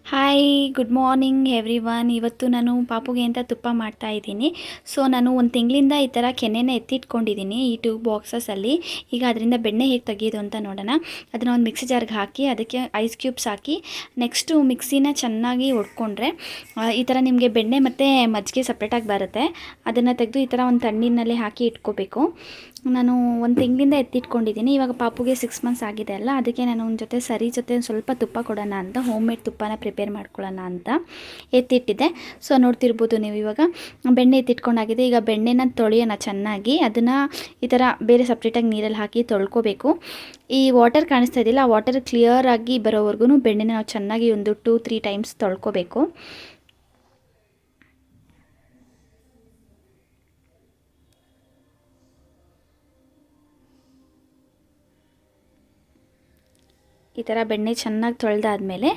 Hi good morning everyone. ಇವತ್ತು ನಾನು ಪಾಪುಗೆ ಅಂತ ತುಪ್ಪ ಮಾಡ್ತಾ ಇದ್ದೀನಿ. ಸೊ ನಾನು ಒಂದು ತಿಂಗಳಿಂದ ಈ ಥರ ಕೆನೆನ ಎತ್ತಿಟ್ಕೊಂಡಿದ್ದೀನಿ ಈ 2 ಬಾಕ್ಸಸಲ್ಲಿ. ಈಗ ಅದರಿಂದ ಬೆಣ್ಣೆ ಹೇಗೆ ತೆಗೆಯೋದು ಅಂತ ನೋಡೋಣ. ಅದನ್ನು ಒಂದು ಮಿಕ್ಸಿ ಜಾರ್ಗೆ ಹಾಕಿ ಅದಕ್ಕೆ ಐಸ್ ಕ್ಯೂಬ್ಸ್ ಹಾಕಿ ನೆಕ್ಸ್ಟು ಮಿಕ್ಸಿನ ಚೆನ್ನಾಗಿ ಹೊಡ್ಕೊಂಡ್ರೆ ಈ ಥರ ನಿಮಗೆ ಬೆಣ್ಣೆ ಮತ್ತು ಮಜ್ಜಿಗೆ ಸಪ್ರೇಟಾಗಿ ಬರುತ್ತೆ. ಅದನ್ನು ತೆಗೆದು ಈ ಥರ ಒಂದು ತಣ್ಣೀರಿನಲ್ಲಿ ಹಾಕಿ ಇಟ್ಕೋಬೇಕು. ನಾನು ಒಂದು ತಿಂಗಳಿಂದ ಎತ್ತಿಟ್ಕೊಂಡಿದ್ದೀನಿ. ಇವಾಗ ಪಾಪುಗೆ 6 ಮಂತ್ಸ್ ಆಗಿದೆ ಅಲ್ಲ, ಅದಕ್ಕೆ ನಾನು ಒಂದು ಜೊತೆ ಸ್ವಲ್ಪ ತುಪ್ಪ ಕೊಡೋಣ ಅಂತ ಹೋಮ್ ಮೇಡ್ ತುಪ್ಪನ ಪ್ರಿಪೇರ್ ಮಾಡ್ಕೊಳ್ಳೋಣ ಅಂತ ಎತ್ತಿಟ್ಟಿದ್ದೆ. ಸೊ ನೋಡ್ತಿರ್ಬೋದು ನೀವು, ಇವಾಗ ಬೆಣ್ಣೆ ಎತ್ತಿಟ್ಕೊಂಡಾಗಿದೆ. ಈಗ ಬೆಣ್ಣೆನ ತೊಳೆಯೋಣ ಚೆನ್ನಾಗಿ. ಅದನ್ನು ಈ ಥರ ಬೇರೆ ಸಪ್ರೇಟಾಗಿ ನೀರಲ್ಲಿ ಹಾಕಿ ತೊಳ್ಕೊಬೇಕು. ಈ ವಾಟರ್ ಕಾಣಿಸ್ತಾ ಇದೆಯಲ್ಲ, ಆ ವಾಟರ್ ಕ್ಲಿಯರ್ ಆಗಿ ಬರೋವರೆಗೂ ಬೆಣ್ಣೆನ ನಾವು ಚೆನ್ನಾಗಿ ಒಂದು 2-3 ಟೈಮ್ಸ್ ತೊಳ್ಕೊಬೇಕು. ಈ ಥರ ಬೆಣ್ಣೆ ಚೆನ್ನಾಗಿ ತೊಳೆದಾದ್ಮೇಲೆ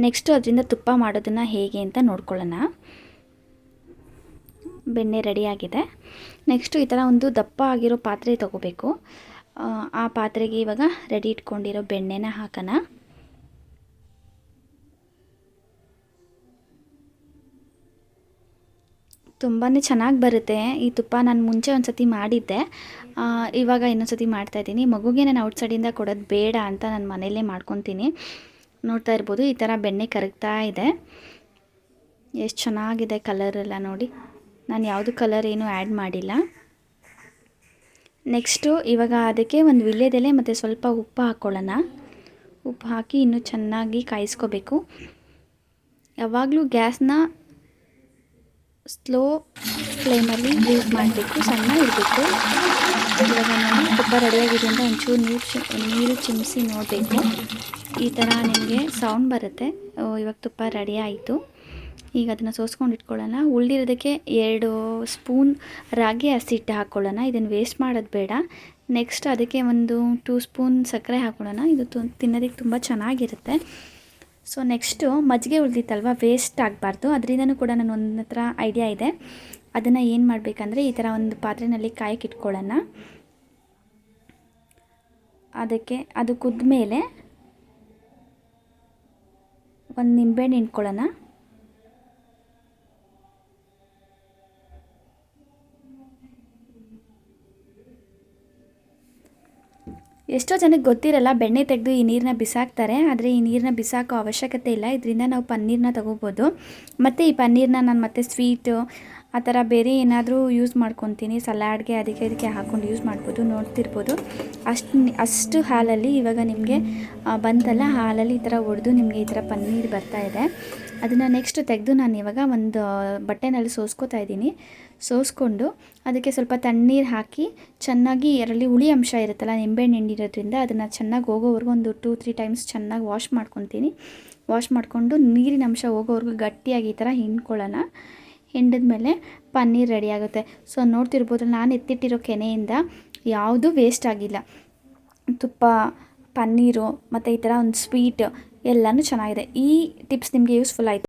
ನೆಕ್ಸ್ಟು ಅದರಿಂದ ತುಪ್ಪ ಮಾಡೋದನ್ನು ಹೇಗೆ ಅಂತ ನೋಡ್ಕೊಳ್ಳೋಣ. ಬೆಣ್ಣೆ ರೆಡಿಯಾಗಿದೆ. ನೆಕ್ಸ್ಟು ಈ ಥರ ಒಂದು ದಪ್ಪ ಆಗಿರೋ ಪಾತ್ರೆ ತೊಗೋಬೇಕು. ಆ ಪಾತ್ರೆಗೆ ಇವಾಗ ರೆಡಿ ಇಟ್ಕೊಂಡಿರೋ ಬೆಣ್ಣೆನ ಹಾಕೋಣ. ತುಂಬಾ ಚೆನ್ನಾಗಿ ಬರುತ್ತೆ ಈ ತುಪ್ಪ. ನಾನು ಮುಂಚೆ ಒಂದು ಸತಿ ಮಾಡಿದ್ದೆ, ಇವಾಗ ಇನ್ನೊಂದು ಸತಿ ಮಾಡ್ತಾಯಿದ್ದೀನಿ. ಮಗುಗೆ ನಾನು ಔಟ್ಸೈಡಿಂದ ಕೊಡೋದು ಬೇಡ ಅಂತ ನಾನು ಮನೆಯಲ್ಲೇ ಮಾಡ್ಕೊತೀನಿ. ನೋಡ್ತಾ ಇರ್ಬೋದು, ಈ ಥರ ಬೆಣ್ಣೆ ಕರಗ್ತಾ ಇದೆ. ಎಷ್ಟು ಚೆನ್ನಾಗಿದೆ ಕಲರೆಲ್ಲ ನೋಡಿ. ನಾನು ಯಾವುದು ಕಲರ್ ಏನೂ ಆ್ಯಡ್ ಮಾಡಿಲ್ಲ. ನೆಕ್ಸ್ಟು ಇವಾಗ ಅದಕ್ಕೆ ಒಂದು ವೀಳ್ಯದೆಲೆ ಮತ್ತು ಸ್ವಲ್ಪ ಉಪ್ಪು ಹಾಕ್ಕೊಳ್ಳೋಣ. ಉಪ್ಪು ಹಾಕಿ ಇನ್ನೂ ಚೆನ್ನಾಗಿ ಕಾಯಿಸ್ಕೋಬೇಕು. ಯಾವಾಗಲೂ ಗ್ಯಾಸ್ನ ಸ್ಲೋ ಫ್ಲೇಮಲ್ಲಿ ಯೂಸ್ ಮಾಡಬೇಕು, ಸಣ್ಣ ಇರಬೇಕು. ಇವಾಗ ನಾನು ತುಪ್ಪ ರೆಡಿಯಾಗಿದೆ ಅಂತ ಒಂಚೂರು ನೀರು ಚಿಮ್ಮಿಸಿ ನೋಡಬೇಕು. ಈ ಥರ ನಿಮಗೆ ಸೌಂಡ್ ಬರುತ್ತೆ. ಇವಾಗ ತುಪ್ಪ ರೆಡಿ ಆಯಿತು. ಈಗ ಅದನ್ನು ಸೋಸ್ಕೊಂಡು ಇಟ್ಕೊಳ್ಳೋಣ. ಉಳಿದಿರೋದಕ್ಕೆ 2 ಸ್ಪೂನ್ ರಾಗಿ ಹಸಿ ಹಿಟ್ಟು ಹಾಕ್ಕೊಳ್ಳೋಣ. ಇದನ್ನು ವೇಸ್ಟ್ ಮಾಡೋದು ಬೇಡ. ನೆಕ್ಸ್ಟ್ ಅದಕ್ಕೆ ಒಂದು 2 ಸ್ಪೂನ್ ಸಕ್ಕರೆ ಹಾಕ್ಕೊಳ್ಳೋಣ. ಇದು ತಿನ್ನೋದಕ್ಕೆ ತುಂಬ ಚೆನ್ನಾಗಿರುತ್ತೆ. ಸೊ ನೆಕ್ಸ್ಟು ಮಜ್ಜಿಗೆ ಉಳಿದಿತ್ತಲ್ವ, ವೇಸ್ಟ್ ಆಗಬಾರ್ದು. ಅದರಿಂದನೂ ಕೂಡ ನನ್ನ ಒಂದು ಹತ್ರ ಐಡಿಯಾ ಇದೆ. ಅದನ್ನು ಏನು ಮಾಡಬೇಕಂದ್ರೆ, ಈ ಥರ ಒಂದು ಪಾತ್ರೆಯಲ್ಲಿ ಕಾಯಕ್ಕೆ ಇಟ್ಕೊಳ್ಳೋಣ. ಅದಕ್ಕೆ ಅದು ಕುದ್ದ ಮೇಲೆ ಒಂದು ನಿಂಬೆಹಣ್ಣು ಹಿಂಡ್ಕೊಳ್ಳೋಣ. ಎಷ್ಟೋ ಜನಕ್ಕೆ ಗೊತ್ತಿರಲ್ಲ, ಬೆಣ್ಣೆ ತೆಗೆದು ಈ ನೀರನ್ನ ಬಿಸಾಕ್ತಾರೆ. ಆದರೆ ಈ ನೀರನ್ನ ಬಿಸಾಕೋ ಅವಶ್ಯಕತೆ ಇಲ್ಲ. ಇದರಿಂದ ನಾವು ಪನ್ನೀರನ್ನ ತೊಗೋಬೋದು. ಮತ್ತು ಈ ಪನ್ನೀರನ್ನ ನಾನು ಮತ್ತೆ ಸ್ವೀಟು ಆ ಥರ ಬೇರೆ ಏನಾದರೂ ಯೂಸ್ ಮಾಡ್ಕೊತೀನಿ. ಸಲಾಡ್ಗೆ ಅದಕ್ಕೆ ಇದಕ್ಕೆ ಹಾಕ್ಕೊಂಡು ಯೂಸ್ ಮಾಡ್ಬೋದು. ನೋಡ್ತಿರ್ಬೋದು, ಅಷ್ಟು ಹಾಲಲ್ಲಿ ಇವಾಗ ನಿಮಗೆ ಬಂತಲ್ಲ, ಹಾಲಲ್ಲಿ ಈ ಥರ ಒಡೆದು ನಿಮಗೆ ಈ ಥರ ಪನ್ನೀರ್ ಬರ್ತಾಯಿದೆ. ಅದನ್ನು ನೆಕ್ಸ್ಟ್ ತೆಗೆದು ನಾನು ಇವಾಗ ಒಂದು ಬಟ್ಟೆನಲ್ಲಿ ಸೋಸ್ಕೋತಾ ಇದ್ದೀನಿ. ಸೋಸ್ಕೊಂಡು ಅದಕ್ಕೆ ಸ್ವಲ್ಪ ತಣ್ಣೀರು ಹಾಕಿ ಚೆನ್ನಾಗಿ, ಅದರಲ್ಲಿ ಹುಳಿ ಅಂಶ ಇರುತ್ತಲ್ಲ, ನಿಂಬೆಹಣ್ಣು ಹಿಂಡಿರೋದ್ರಿಂದ ಅದನ್ನು ಚೆನ್ನಾಗಿ ಹೋಗೋವರೆಗೂ ಒಂದು 2-3 ಟೈಮ್ಸ್ ಚೆನ್ನಾಗಿ ವಾಶ್ ಮಾಡ್ಕೊತೀನಿ. ವಾಶ್ ಮಾಡಿಕೊಂಡು ನೀರಿನ ಅಂಶ ಹೋಗೋವರೆಗೂ ಗಟ್ಟಿಯಾಗಿ ಈ ಥರ ಹಿಂಡ್ಕೊಳ್ಳೋಣ. ಹಿಂಡಿದ್ಮೇಲೆ ಪನ್ನೀರ್ ರೆಡಿ ಆಗುತ್ತೆ. ಸೊ ನೋಡ್ತಿರ್ಬೋದು, ನಾನು ಎತ್ತಿಟ್ಟಿರೋ ಕೆನೆಯಿಂದ ಯಾವುದೂ ವೇಸ್ಟ್ ಆಗಿಲ್ಲ. ತುಪ್ಪ, ಪನ್ನೀರು ಮತ್ತು ಈ ಥರ ಒಂದು ಸ್ವೀಟ್ ಎಲ್ಲನೂ ಚೆನ್ನಾಗಿದೆ. ಈ ಟಿಪ್ಸ್ ನಿಮಗೆ ಯೂಸ್ಫುಲ್ ಆಯಿತು.